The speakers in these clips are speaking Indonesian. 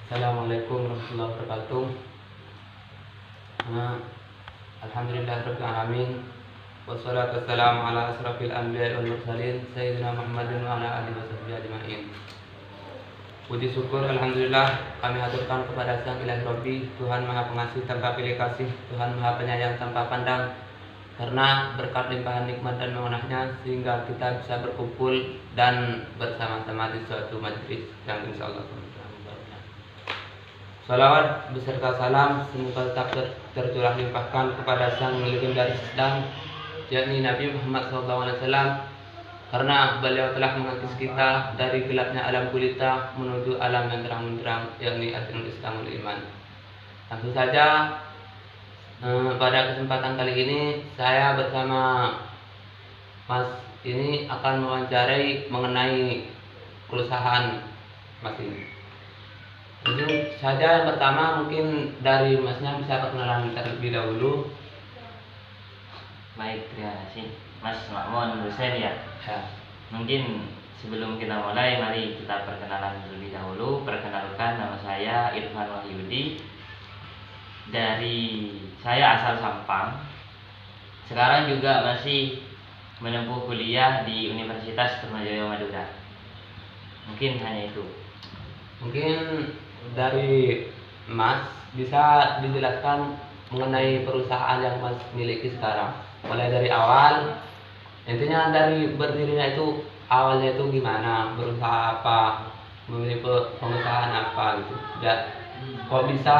Assalamualaikum warahmatullahi wabarakatuh. Alhamdulillahirabbil alamin. Wassalatu wassalamu ala asrofil anbiya'i wal mursalin sayyidina Muhammadin wa ala alihi washabbihi ajmain. Puji syukur alhamdulillah kami haturkan kepada Sang Ilahi Rabbi, Tuhan Maha Pengasih tanpa pilih kasih, Tuhan Maha Penyayang tanpa pandang. Karena berkat limpahan nikmat dan mengenahnya sehingga kita bisa berkumpul dan bersama-sama di suatu majelis yang insyaallah salawat beserta salam semoga tetap tercurah limpahkan kepada sang legenda Islam, yakni Nabi Muhammad SAW, karena beliau telah mengangkis kita dari gelapnya alam gulita menuju alam yang terang benderang, yakni Adnul Islamul Iman. Langsung saja pada kesempatan kali ini saya bersama Mas ini akan mewawancarai mengenai perusahaan Mas ini. Jadi saja yang pertama mungkin dari Masnya bisa perkenalan terlebih dahulu. Baik, terima kasih Mas Makmun Hussein ya. Mungkin sebelum kita mulai, mari kita perkenalan terlebih dahulu. Perkenalkan, nama saya Irfan Wahyudi. Saya asal Sampang. Sekarang juga masih menempuh kuliah di Universitas Trunojoyo Madura. Mungkin hanya itu. Mungkin dari Mas bisa dijelaskan mengenai perusahaan yang Mas miliki sekarang, mulai dari awal, intinya dari berdirinya itu awalnya itu gimana, berusaha apa, memiliki pengusahaan apa gitu, dan kok bisa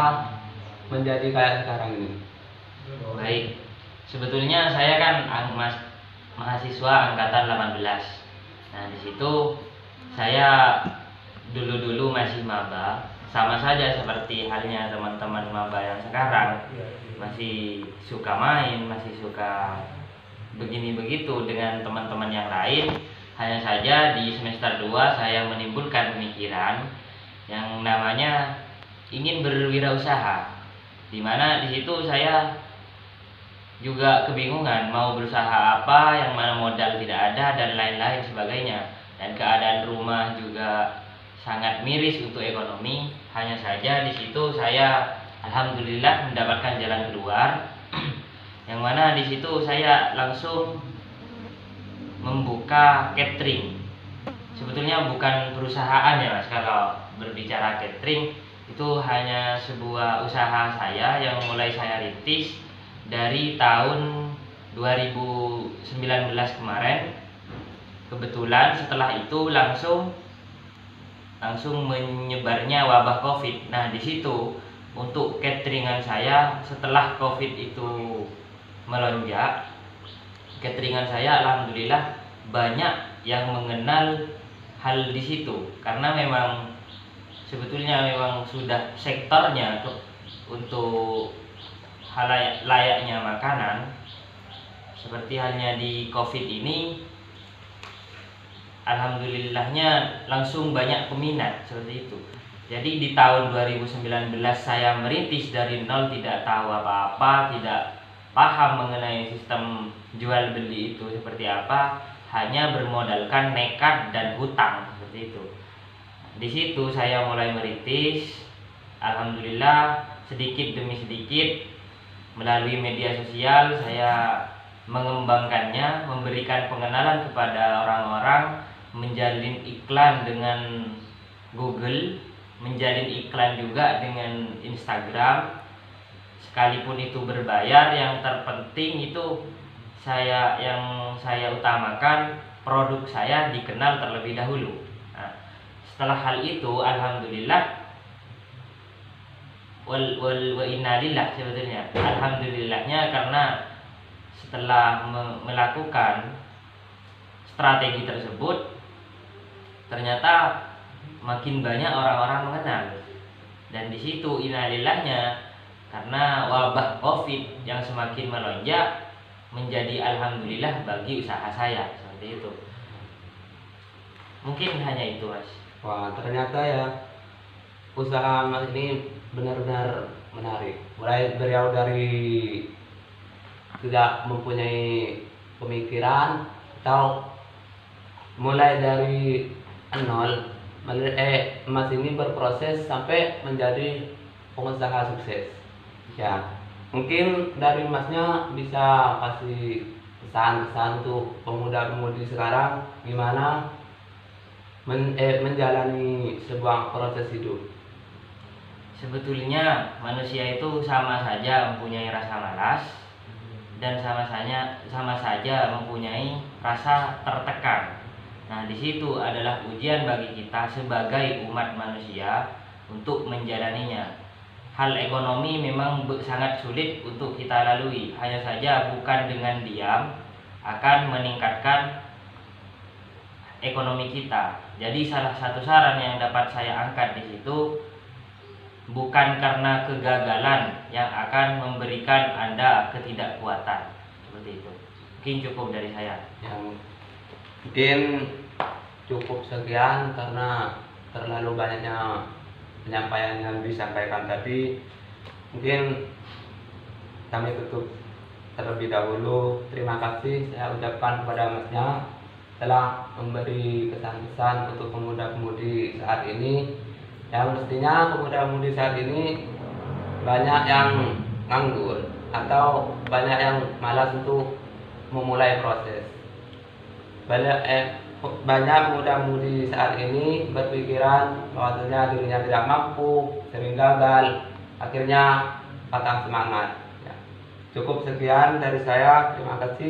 menjadi kayak sekarang ini. Baik, sebetulnya saya kan mahasiswa angkatan 18. Nah, di situ saya dulu masih maba, sama saja seperti halnya teman-teman maba yang sekarang, masih suka main, masih suka begini begitu dengan teman-teman yang lain. Hanya saja di semester 2 saya menimbulkan pemikiran yang namanya ingin berwirausaha, di mana di situ saya juga kebingungan mau berusaha apa, yang mana modal tidak ada dan lain-lain sebagainya, dan keadaan rumah juga sangat miris untuk ekonomi. Hanya saja di situ saya alhamdulillah mendapatkan jalan keluar yang mana di situ saya langsung membuka catering. Sebetulnya bukan perusahaan ya Mas, kalau berbicara catering itu hanya sebuah usaha saya yang mulai saya rintis dari tahun 2019 kemarin. Kebetulan setelah itu langsung menyebarnya wabah Covid. Nah, di situ untuk cateringan saya setelah Covid itu melonjak, cateringan saya alhamdulillah banyak yang mengenal hal di situ, karena memang sebetulnya memang sudah sektornya untuk hal layaknya makanan. Seperti halnya di Covid ini, alhamdulillahnya langsung banyak peminat seperti itu. Jadi di tahun 2019 saya merintis dari nol, tidak tahu apa-apa, tidak paham mengenai sistem jual beli itu seperti apa, hanya bermodalkan nekat dan hutang seperti itu. Di situ saya mulai merintis, alhamdulillah sedikit demi sedikit melalui media sosial saya mengembangkannya, memberikan pengenalan kepada orang-orang, menjalin iklan dengan Google, menjalin iklan juga dengan Instagram, sekalipun itu berbayar. Yang terpenting itu yang saya utamakan produk saya dikenal terlebih dahulu. Nah, setelah hal itu alhamdulillah wa innalillah, sebetulnya alhamdulillahnya, karena setelah melakukan strategi tersebut ternyata makin banyak orang-orang mengenal, dan di situ innalillahnya karena wabah Covid yang semakin melonjak menjadi alhamdulillah bagi usaha saya seperti itu. Mungkin hanya itu Mas. Wah, ternyata ya usaha Mas ini benar-benar menarik. Mulai berawal dari tidak mempunyai pemikiran, atau mulai dari nol Mas ini berproses sampai menjadi pengusaha sukses. Ya, mungkin dari Masnya bisa kasih pesan-pesan untuk pemuda-pemudi sekarang gimana menjalani sebuah proses hidup. Sebetulnya manusia itu sama saja mempunyai rasa malas dan sama saja mempunyai rasa tertekan. Nah, di situ adalah ujian bagi kita sebagai umat manusia untuk menjalaninya. Hal ekonomi memang sangat sulit untuk kita lalui. Hanya saja bukan dengan diam akan meningkatkan ekonomi kita. Jadi salah satu saran yang dapat saya angkat di situ, bukan karena kegagalan yang akan memberikan Anda ketidakkuatan. Seperti itu. Mungkin cukup dari saya. Yang mungkin cukup sekian karena terlalu banyaknya penyampaian yang disampaikan tadi. Mungkin kami tutup terlebih dahulu. Terima kasih saya ucapkan kepada Masnya telah memberi kesan-kesan untuk pemuda-pemudi saat ini, yang mestinya pemuda-pemudi saat ini banyak yang nganggur atau banyak yang malas untuk memulai proses. Banyak pemuda-pemudi saat ini berpikiran bahwasanya dirinya tidak mampu, sering gagal, akhirnya patah semangat. Ya. Cukup sekian dari saya, terima kasih.